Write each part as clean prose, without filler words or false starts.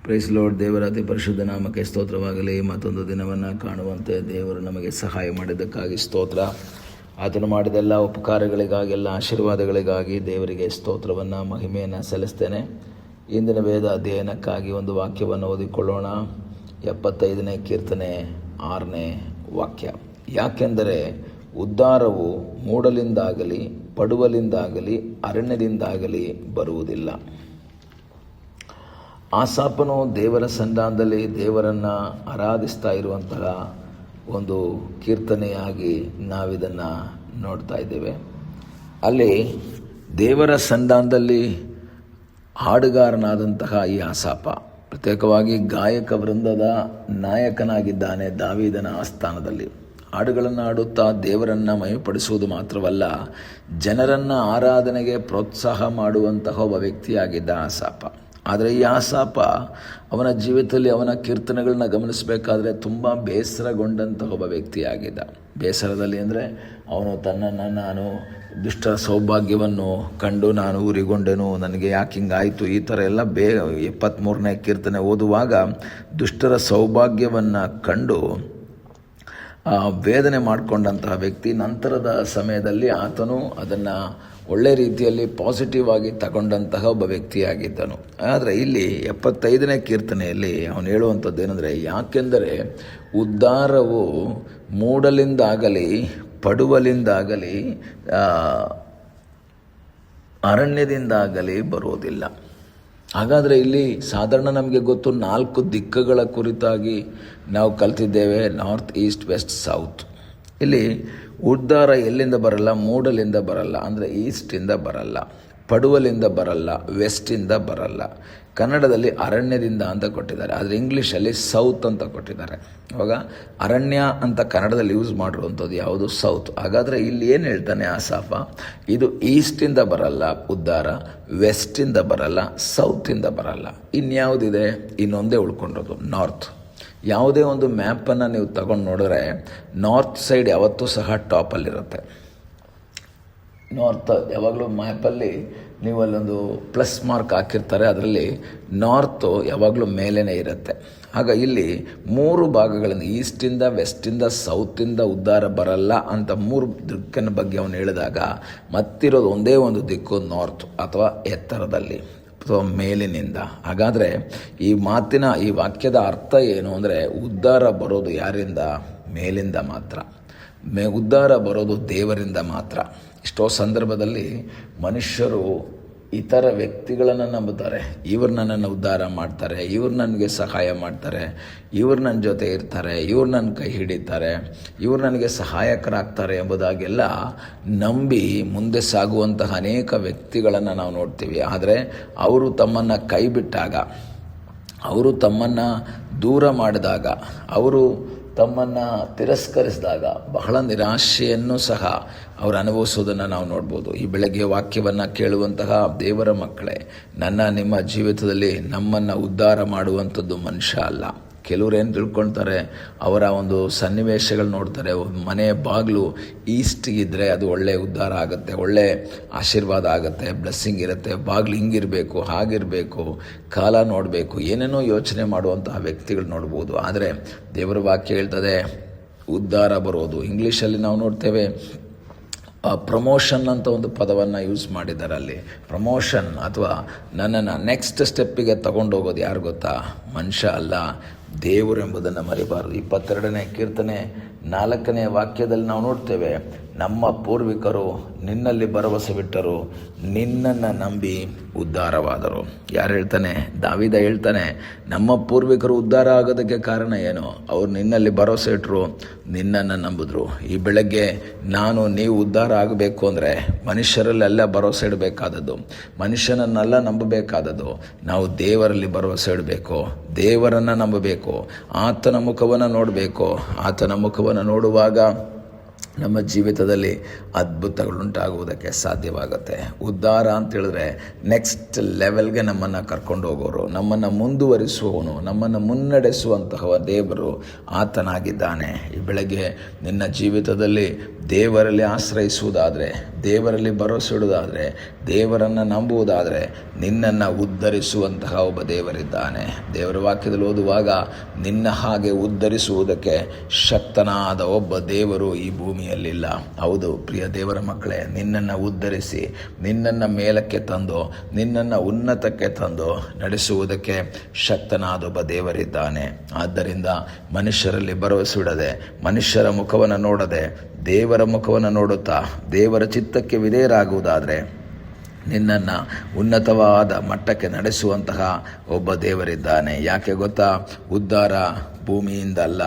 Price lord. ದೇವರ ಅತಿ ಪರಿಶುದ್ಧ ನಾಮಕ್ಕೆ ಸ್ತೋತ್ರವಾಗಲಿ. ಮತ್ತೊಂದು ದಿನವನ್ನು ಕಾಣುವಂತೆ ದೇವರು ನಮಗೆ ಸಹಾಯ ಮಾಡಿದ್ದಕ್ಕಾಗಿ ಸ್ತೋತ್ರ. ಆತನು ಮಾಡಿದೆಲ್ಲ ಉಪಕಾರಗಳಿಗಾಗಿ, ಎಲ್ಲ ಆಶೀರ್ವಾದಗಳಿಗಾಗಿ ದೇವರಿಗೆ ಸ್ತೋತ್ರವನ್ನು, ಮಹಿಮೆಯನ್ನು ಸಲ್ಲಿಸ್ತೇನೆ. ಇಂದಿನ ವೇದ ಅಧ್ಯಯನಕ್ಕಾಗಿ ಒಂದು ವಾಕ್ಯವನ್ನು ಓದಿಕೊಳ್ಳೋಣ. 75ನೇ ಕೀರ್ತನೆ 6ನೇ ವಾಕ್ಯ. ಯಾಕೆಂದರೆ ಉದ್ಧಾರವು ಮೂಡಲಿಂದಾಗಲಿ, ಪಡುವಲಿಂದಾಗಲಿ, ಅರಣ್ಯದಿಂದಾಗಲಿ ಬರುವುದಿಲ್ಲ. ಆಸಾಪನು ದೇವರ ಸನ್ನಿಧಾನದಲ್ಲಿ ದೇವರನ್ನು ಆರಾಧಿಸ್ತಾ ಇರುವಂತಹ ಒಂದು ಕೀರ್ತನೆಯಾಗಿ ನಾವಿದನ್ನು ನೋಡ್ತಾ ಇದ್ದೇವೆ. ಅಲ್ಲಿ ದೇವರ ಸನ್ನಿಧಾನದಲ್ಲಿ ಹಾಡುಗಾರನಾದಂತಹ ಈ ಆಸಾಪ ಪ್ರತ್ಯೇಕವಾಗಿ ಗಾಯಕ ವೃಂದದ ನಾಯಕನಾಗಿದ್ದಾನೆ. ದಾವೀದನ ಆಸ್ಥಾನದಲ್ಲಿ ಹಾಡುಗಳನ್ನು ಹಾಡುತ್ತಾ ದೇವರನ್ನು ಮಹಿಮೆಪಡಿಸುವುದು ಮಾತ್ರವಲ್ಲ, ಜನರನ್ನು ಆರಾಧನೆಗೆ ಪ್ರೋತ್ಸಾಹ ಮಾಡುವಂತಹ ಒಬ್ಬ ವ್ಯಕ್ತಿಯಾಗಿದ್ದ ಆಸಾಪ. ಆದರೆ ಈ ಆಸಾಪ ಅವನ ಜೀವಿತದಲ್ಲಿ ಅವನ ಕೀರ್ತನೆಗಳನ್ನ ಗಮನಿಸಬೇಕಾದ್ರೆ ತುಂಬ ಬೇಸರಗೊಂಡಂತಹ ಒಬ್ಬ ವ್ಯಕ್ತಿಯಾಗಿದ್ದ. ಬೇಸರದಲ್ಲಿ ಅಂದರೆ ಅವನು ತನ್ನನ್ನು ನಾನು ದುಷ್ಟರ ಸೌಭಾಗ್ಯವನ್ನು ಕಂಡು ನಾನು ಊರಿಗೊಂಡೆನು, ನನಗೆ ಯಾಕೆ ಹಿಂಗಾಯಿತು, ಈ ಥರ ಎಲ್ಲ 73ನೇ ಕೀರ್ತನೆ ಓದುವಾಗ ದುಷ್ಟರ ಸೌಭಾಗ್ಯವನ್ನು ಕಂಡು ವೇದನೆ ಮಾಡಿಕೊಂಡಂತಹ ವ್ಯಕ್ತಿ. ನಂತರದ ಸಮಯದಲ್ಲಿ ಆತನು ಅದನ್ನು ಒಳ್ಳೆ ರೀತಿಯಲ್ಲಿ ಪಾಸಿಟಿವ್ ಆಗಿ ತಗೊಂಡಂತಹ ಒಬ್ಬ ವ್ಯಕ್ತಿಯಾಗಿದ್ದನು. ಆದರೆ ಇಲ್ಲಿ 75ನೇ ಕೀರ್ತನೆಯಲ್ಲಿ ಅವನು ಹೇಳುವಂಥದ್ದು ಏನಂದರೆ, ಯಾಕೆಂದರೆ ಉದ್ಧಾರವು ಮೂಡಲಿಂದಾಗಲಿ, ಪಡುವಲಿಂದಾಗಲಿ, ಅರಣ್ಯದಿಂದಾಗಲಿ ಬರುವುದಿಲ್ಲ. ಹಾಗಾದರೆ ಇಲ್ಲಿ ಸಾಧಾರಣ ನಮಗೆ ಗೊತ್ತು 4 ದಿಕ್ಕುಗಳ ಕುರಿತಾಗಿ ನಾವು ಕಲ್ತಿದ್ದೇವೆ, ನಾರ್ತ್, ಈಸ್ಟ್, ವೆಸ್ಟ್, ಸೌತ್. ಇಲ್ಲಿ ಉದ್ಧಾರ ಎಲ್ಲಿಂದ ಬರಲ್ಲ? ಮೂಡಲಿಂದ ಬರಲ್ಲ, ಅಂದರೆ ಈಸ್ಟಿಂದ ಬರಲ್ಲ. ಪಡುವಲಿಂದ ಬರಲ್ಲ, ವೆಸ್ಟಿಂದ ಬರಲ್ಲ. ಕನ್ನಡದಲ್ಲಿ ಅರಣ್ಯದಿಂದ ಅಂತ ಕೊಟ್ಟಿದ್ದಾರೆ, ಆದರೆ ಇಂಗ್ಲೀಷಲ್ಲಿ ಸೌತ್ ಅಂತ ಕೊಟ್ಟಿದ್ದಾರೆ. ಇವಾಗ ಅರಣ್ಯ ಅಂತ ಕನ್ನಡದಲ್ಲಿ ಯೂಸ್ ಮಾಡಿರುವಂಥದ್ದು ಯಾವುದು? ಸೌತ್. ಹಾಗಾದರೆ ಇಲ್ಲಿ ಏನು ಹೇಳ್ತಾನೆ ಆಸಾಪ? ಇದು ಈಸ್ಟಿಂದ ಬರಲ್ಲ ಉದ್ಧಾರ, ವೆಸ್ಟಿಂದ ಬರಲ್ಲ, ಸೌತಿಂದ ಬರಲ್ಲ. ಇನ್ಯಾವುದಿದೆ? ಇನ್ನೊಂದೇ ಉಳ್ಕೊಂಡಿರೋದು, ನಾರ್ತ್. ಯಾವುದೇ ಒಂದು ಮ್ಯಾಪನ್ನು ನೀವು ತಗೊಂಡು ನೋಡಿದ್ರೆ ನಾರ್ತ್ ಸೈಡ್ ಯಾವತ್ತೂ ಸಹ ಟಾಪಲ್ಲಿರುತ್ತೆ. ನಾರ್ತ್ ಯಾವಾಗಲೂ ಮ್ಯಾಪಲ್ಲಿ ನೀವು ಅಲ್ಲೊಂದು ಪ್ಲಸ್ ಮಾರ್ಕ್ ಹಾಕಿರ್ತಾರೆ, ಅದರಲ್ಲಿ ನಾರ್ತು ಯಾವಾಗಲೂ ಮೇಲೇ ಇರುತ್ತೆ. ಆಗ ಇಲ್ಲಿ 3 ಭಾಗಗಳಿಂದ, ಈಸ್ಟಿಂದ, ವೆಸ್ಟಿಂದ, ಸೌತಿಂದ ಉದ್ಧಾರ ಬರಲ್ಲ ಅಂತ 3 ದಿಕ್ಕಿನ ಬಗ್ಗೆ ಅವನು ಹೇಳಿದಾಗ ಮತ್ತಿರೋದು ಒಂದೇ ಒಂದು ದಿಕ್ಕು, ನಾರ್ತ್ ಅಥವಾ ಎತ್ತರದಲ್ಲಿ ಅಥವಾ ಮೇಲಿನಿಂದ. ಹಾಗಾದರೆ ಈ ಮಾತಿನ, ಈ ವಾಕ್ಯದ ಅರ್ಥ ಏನು ಅಂದರೆ, ಉದ್ಧಾರ ಬರೋದು ಯಾರಿಂದ? ಮೇಲಿಂದ ಮಾತ್ರ. ಉದ್ಧಾರ ಬರೋದು ದೇವರಿಂದ ಮಾತ್ರ. ಎಷ್ಟೋ ಸಂದರ್ಭದಲ್ಲಿ ಮನುಷ್ಯರು ಇತರ ವ್ಯಕ್ತಿಗಳನ್ನು ನಂಬುತ್ತಾರೆ. ಇವ್ರು ನನ್ನನ್ನು ಉದ್ಧಾರ ಮಾಡ್ತಾರೆ, ಇವ್ರು ನನಗೆ ಸಹಾಯ ಮಾಡ್ತಾರೆ, ಇವ್ರು ನನ್ನ ಜೊತೆ ಇರ್ತಾರೆ, ಇವ್ರು ನನ್ನ ಕೈ ಹಿಡಿತಾರೆ, ಇವ್ರು ನನಗೆ ಸಹಾಯಕರಾಗ್ತಾರೆ ಎಂಬುದಾಗೆಲ್ಲ ನಂಬಿ ಮುಂದೆ ಸಾಗುವಂತಹ ಅನೇಕ ವ್ಯಕ್ತಿಗಳನ್ನು ನಾವು ನೋಡ್ತೀವಿ. ಆದರೆ ಅವರು ತಮ್ಮನ್ನು ಕೈ ಬಿಟ್ಟಾಗ, ಅವರು ತಮ್ಮನ್ನು ದೂರ ಮಾಡಿದಾಗ, ಅವರು ತಮ್ಮನ್ನು ತಿರಸ್ಕರಿಸಿದಾಗ ಬಹಳ ನಿರಾಶೆಯನ್ನು ಸಹ ಅವರು ಅನುಭವಿಸೋದನ್ನು ನಾವು ನೋಡ್ಬೋದು. ಈ ಬೆಳಗ್ಗೆ ವಾಕ್ಯವನ್ನು ಕೇಳುವಂತಹ ದೇವರ ಮಕ್ಕಳೇ, ನಿಮ್ಮ ಜೀವಿತದಲ್ಲಿ ನಮ್ಮನ್ನು ಉದ್ಧಾರ ಮಾಡುವಂಥದ್ದು ಮನುಷ್ಯ ಅಲ್ಲ. ಕೆಲವರು ಏನು ತಿಳ್ಕೊಳ್ತಾರೆ, ಅವರ ಒಂದು ಸನ್ನಿವೇಶಗಳು ನೋಡ್ತಾರೆ. ಮನೆ ಬಾಗಿಲು ಈಸ್ಟಿಗಿದ್ದರೆ ಅದು ಒಳ್ಳೆ ಉದ್ಧಾರ ಆಗುತ್ತೆ, ಒಳ್ಳೆ ಆಶೀರ್ವಾದ ಆಗುತ್ತೆ, ಬ್ಲೆಸ್ಸಿಂಗ್ ಇರುತ್ತೆ, ಬಾಗಿಲು ಹಿಂಗಿರಬೇಕು, ಹಾಗಿರಬೇಕು, ಕಾಲ ನೋಡಬೇಕು, ಏನೇನೋ ಯೋಚನೆ ಮಾಡುವಂತಹ ವ್ಯಕ್ತಿಗಳು ನೋಡ್ಬೋದು. ಆದರೆ ದೇವರ ವಾಕ್ಯ ಹೇಳ್ತದೆ ಉದ್ಧಾರ ಬರೋದು. ಇಂಗ್ಲೀಷಲ್ಲಿ ನಾವು ನೋಡ್ತೇವೆ ಪ್ರಮೋಷನ್ ಅಂತ ಒಂದು ಪದವನ್ನು ಯೂಸ್ ಮಾಡಿದ್ದಾರೆ. ಅಲ್ಲಿ ಪ್ರಮೋಷನ್ ಅಥವಾ ನನ್ನನ್ನು ನೆಕ್ಸ್ಟ್ ಸ್ಟೆಪ್ಪಿಗೆ ತಗೊಂಡೋಗೋದು ಯಾರು ಗೊತ್ತಾ? ಮನುಷ್ಯ ಅಲ್ಲ, ದೇವರು ಎಂಬುದನ್ನು ಮರಿಬಾರದು. 22ನೇ ಕೀರ್ತನೆ 4ನೇ ವಾಕ್ಯದಲ್ಲಿ ನಾವು ನೋಡ್ತೇವೆ, ನಮ್ಮ ಪೂರ್ವಿಕರು ನಿನ್ನಲ್ಲಿ ಭರವಸೆ ಬಿಟ್ಟರು, ನಿನ್ನನ್ನು ನಂಬಿ ಉದ್ಧಾರವಾದರು. ಯಾರು ಹೇಳ್ತಾನೆ? ದಾವೀದ ಹೇಳ್ತಾನೆ, ನಮ್ಮ ಪೂರ್ವಿಕರು ಉದ್ಧಾರ ಆಗೋದಕ್ಕೆ ಕಾರಣ ಏನು? ಅವ್ರು ನಿನ್ನಲ್ಲಿ ಭರವಸೆ ಇಟ್ಟರು, ನಿನ್ನನ್ನು ನಂಬಿದ್ರು. ಈ ಬೆಳಗ್ಗೆ ನೀವು ಉದ್ಧಾರ ಆಗಬೇಕು ಅಂದರೆ ಮನುಷ್ಯರಲ್ಲೆಲ್ಲ ಭರವಸೆ ಇಡಬೇಕಾದದ್ದು, ಮನುಷ್ಯನನ್ನೆಲ್ಲ ನಂಬಬೇಕಾದದ್ದು. ನಾವು ದೇವರಲ್ಲಿ ಭರವಸೆ ಇಡಬೇಕು, ದೇವರನ್ನು ನಂಬಬೇಕು, ಆತನ ಮುಖವನ್ನು ನೋಡಬೇಕು. ಆತನ ಮುಖವನ್ನು ನೋಡುವಾಗ ನಮ್ಮ ಜೀವಿತದಲ್ಲಿ ಅದ್ಭುತಗಳುಂಟಾಗುವುದಕ್ಕೆ ಸಾಧ್ಯವಾಗುತ್ತೆ. ಉದ್ಧಾರ ಅಂತೇಳಿದ್ರೆ ನೆಕ್ಸ್ಟ್ ಲೆವೆಲ್ಗೆ ನಮ್ಮನ್ನು ಕರ್ಕೊಂಡು ಹೋಗೋರು, ನಮ್ಮನ್ನು ಮುಂದುವರಿಸುವವನು, ನಮ್ಮನ್ನು ಮುನ್ನಡೆಸುವಂತಹ ದೇವರು ಆತನಾಗಿದ್ದಾನೆ. ಈ ಬೆಳಗ್ಗೆ ನಿನ್ನ ಜೀವಿತದಲ್ಲಿ ದೇವರಲ್ಲಿ ಆಶ್ರಯಿಸುವುದಾದರೆ, ದೇವರಲ್ಲಿ ಭರವಸೆ ಇಡುವುದಾದರೆ, ದೇವರನ್ನು ನಂಬುವುದಾದರೆ ನಿನ್ನನ್ನು ಉದ್ಧರಿಸುವಂತಹ ಒಬ್ಬ ದೇವರಿದ್ದಾನೆ. ದೇವರ ವಾಕ್ಯದಲ್ಲಿ ಓದುವಾಗ ನಿನ್ನ ಹಾಗೆ ಉದ್ಧರಿಸುವುದಕ್ಕೆ ಶಕ್ತನಾದ ಒಬ್ಬ ದೇವರು ಈ ಭೂಮಿಯಲ್ಲಿಲ್ಲ. ಹೌದು ಪ್ರಿಯ ದೇವರ ಮಕ್ಕಳೇ, ನಿನ್ನನ್ನು ಉದ್ಧರಿಸಿ ನಿನ್ನನ್ನು ಮೇಲಕ್ಕೆ ತಂದು ನಿನ್ನನ್ನು ಉನ್ನತಕ್ಕೆ ತಂದು ನಡೆಸುವುದಕ್ಕೆ ಶಕ್ತನಾದ ಒಬ್ಬ ದೇವರಿದ್ದಾನೆ. ಆದ್ದರಿಂದ ಮನುಷ್ಯರಲ್ಲಿ ಭರವಸೆ ಇಡದೆ, ಮನುಷ್ಯರ ಮುಖವನ್ನು ನೋಡದೆ ದೇವರ ಮುಖವನ್ನು ನೋಡುತ್ತಾ ದೇವರ ಚಿತ್ತಕ್ಕೆ ವಿಧೇಯರಾಗುವುದಾದರೆ ನಿನ್ನನ್ನು ಉನ್ನತವಾದ ಮಟ್ಟಕ್ಕೆ ನಡೆಸುವಂತಹ ಒಬ್ಬ ದೇವರಿದ್ದಾನೆ. ಯಾಕೆ ಗೊತ್ತಾ? ಉದ್ಧಾರ ಭೂಮಿಯಿಂದಲ್ಲ,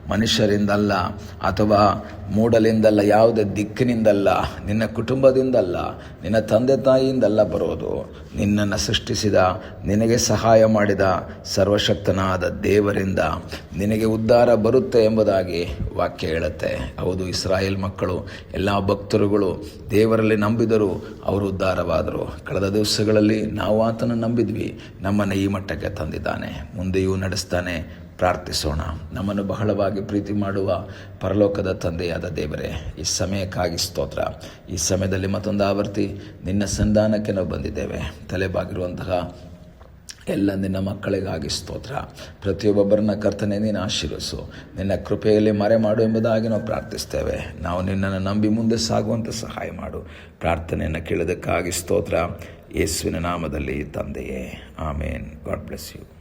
ಮನುಷ್ಯರಿಂದಲ್ಲ, ಅಥವಾ ಮೂಡಲಿಂದಲ್ಲ, ಯಾವುದೇ ದಿಕ್ಕಿನಿಂದಲ್ಲ, ನಿನ್ನ ಕುಟುಂಬದಿಂದಲ್ಲ, ನಿನ್ನ ತಂದೆ ತಾಯಿಯಿಂದಲ್ಲ ಬರೋದು. ನಿನ್ನನ್ನು ಸೃಷ್ಟಿಸಿದ, ನಿನಗೆ ಸಹಾಯ ಮಾಡಿದ ಸರ್ವಶಕ್ತನಾದ ದೇವರಿಂದ ನಿನಗೆ ಉದ್ಧಾರ ಬರುತ್ತೆ ಎಂಬುದಾಗಿ ವಾಕ್ಯ ಹೇಳುತ್ತೆ. ಹೌದು, ಇಸ್ರಾಯೇಲ್ ಮಕ್ಕಳು, ಎಲ್ಲ ಭಕ್ತರುಗಳು ದೇವರಲ್ಲಿ ನಂಬಿದರು, ಅವರು ಉದ್ಧಾರವಾದರು. ಕಳೆದ ದಿವಸಗಳಲ್ಲಿ ನಾವು ಆತನ ನಂಬಿದ್ವಿ, ನಮ್ಮನ್ನು ಈ ಮಟ್ಟಕ್ಕೆ ತಂದಿದ್ದಾನೆ, ಮುಂದೆಯೂ ನಡೆಸ್ತಾನೆ. ಪ್ರಾರ್ಥಿಸೋಣ. ನಮ್ಮನ್ನು ಬಹಳವಾಗಿ ಪ್ರೀತಿ ಮಾಡುವ ಪರಲೋಕದ ತಂದೆಯಾದ ದೇವರೇ, ಈ ಸಮಯಕ್ಕಾಗಿ ಸ್ತೋತ್ರ. ಈ ಸಮಯದಲ್ಲಿ ಮತ್ತೊಂದು ಆವರ್ತಿ ನಿನ್ನ ಸಂಧಾನಕ್ಕೆ ನಾವು ಬಂದಿದ್ದೇವೆ. ತಲೆಬಾಗಿರುವಂತಹ ಎಲ್ಲ ನಿನ್ನ ಮಕ್ಕಳಿಗಾಗಿ ಸ್ತೋತ್ರ. ಪ್ರತಿಯೊಬ್ಬೊಬ್ಬರನ್ನ ಕರ್ತನೆ ನೀನು ಆಶೀರ್ವಿಸು, ನಿನ್ನ ಕೃಪೆಯಲ್ಲಿ ಮರೆ ಮಾಡು ಎಂಬುದಾಗಿ ನಾವು ಪ್ರಾರ್ಥಿಸ್ತೇವೆ. ನಾವು ನಿನ್ನನ್ನು ನಂಬಿ ಮುಂದೆ ಸಾಗುವಂತೆ ಸಹಾಯ ಮಾಡು. ಪ್ರಾರ್ಥನೆಯನ್ನು ಕೇಳೋದಕ್ಕಾಗಿ ಸ್ತೋತ್ರ. ಯೇಸುವಿನ ನಾಮದಲ್ಲಿ ತಂದೆಯೇ, ಆಮೇನ್. God bless you.